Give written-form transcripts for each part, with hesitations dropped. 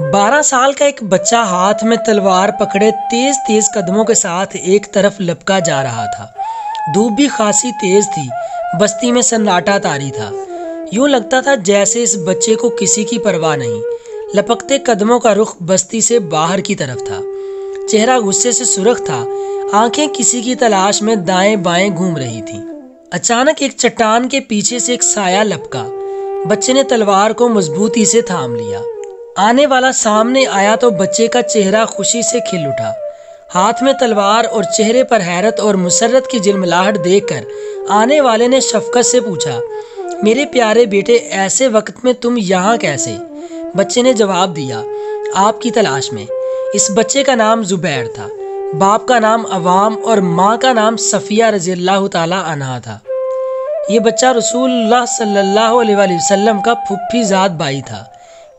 12 سال کا ایک بچہ ہاتھ میں تلوار پکڑے تیز تیز قدموں کے ساتھ ایک طرف لپکا جا رہا تھا۔ دھوپ بھی خاصی تیز تھی، بستی میں سناٹا طاری تھا۔ یوں لگتا تھا جیسے اس بچے کو کسی کی پرواہ نہیں۔ لپکتے قدموں کا رخ بستی سے باہر کی طرف تھا، چہرہ غصے سے سرخ تھا، آنکھیں کسی کی تلاش میں دائیں بائیں گھوم رہی تھیں۔ اچانک ایک چٹان کے پیچھے سے ایک سایہ لپکا۔ بچے نے تلوار کو مضبوطی سے تھام لیا۔ آنے والا سامنے آیا تو بچے کا چہرہ خوشی سے کھل اٹھا۔ ہاتھ میں تلوار اور چہرے پر حیرت اور مسرت کی جلملاہٹ دیکھ کر آنے والے نے شفقت سے پوچھا، میرے پیارے بیٹے، ایسے وقت میں تم یہاں کیسے؟ بچے نے جواب دیا، آپ کی تلاش میں۔ اس بچے کا نام زبیر تھا، باپ کا نام عوام اور ماں کا نام صفیہ رضی اللہ تعالی عنہا تھا۔ یہ بچہ رسول اللہ صلی اللہ علیہ وآلہ وسلم کا پھوپھی زاد بھائی تھا۔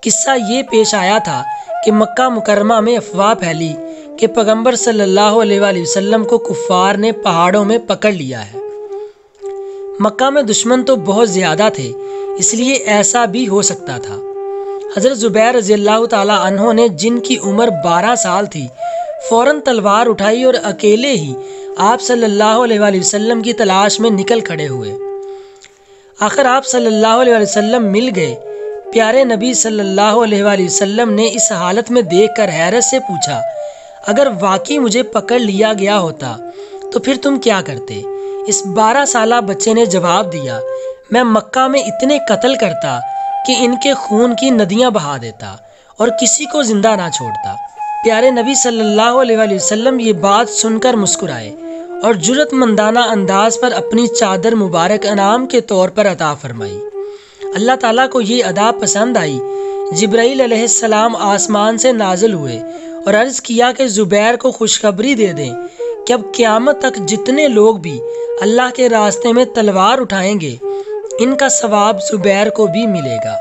قصہ یہ پیش آیا تھا کہ مکہ مکرمہ میں افواہ پھیلی کہ پیغمبر صلی اللہ علیہ وآلہ وسلم کو کفار نے پہاڑوں میں پکڑ لیا ہے۔ مکہ میں دشمن تو بہت زیادہ تھے، اس لیے ایسا بھی ہو سکتا تھا۔ حضرت زبیر رضی اللہ تعالی عنہ نے، جن کی عمر 12 سال تھی، فوراً تلوار اٹھائی اور اکیلے ہی آپ صلی اللہ علیہ وآلہ وسلم کی تلاش میں نکل کھڑے ہوئے۔ آخر آپ صلی اللہ علیہ وآلہ وسلم مل گئے۔ پیارے نبی صلی اللہ علیہ وآلہ وسلم نے اس حالت میں دیکھ کر حیرت سے پوچھا، اگر واقعی مجھے پکڑ لیا گیا ہوتا تو پھر تم کیا کرتے؟ اس 12 سالہ بچے نے جواب دیا، میں مکہ میں اتنے قتل کرتا کہ ان کے خون کی ندیاں بہا دیتا اور کسی کو زندہ نہ چھوڑتا۔ پیارے نبی صلی اللہ علیہ وآلہ وسلم یہ بات سن کر مسکرائے اور جرأت مندانہ انداز پر اپنی چادر مبارک انعام کے طور پر عطا فرمائی۔ اللہ تعالیٰ کو یہ ادا پسند آئی۔ جبرائیل علیہ السلام آسمان سے نازل ہوئے اور عرض کیا کہ زبیر کو خوشخبری دے دیں کہ اب قیامت تک جتنے لوگ بھی اللہ کے راستے میں تلوار اٹھائیں گے، ان کا ثواب زبیر کو بھی ملے گا۔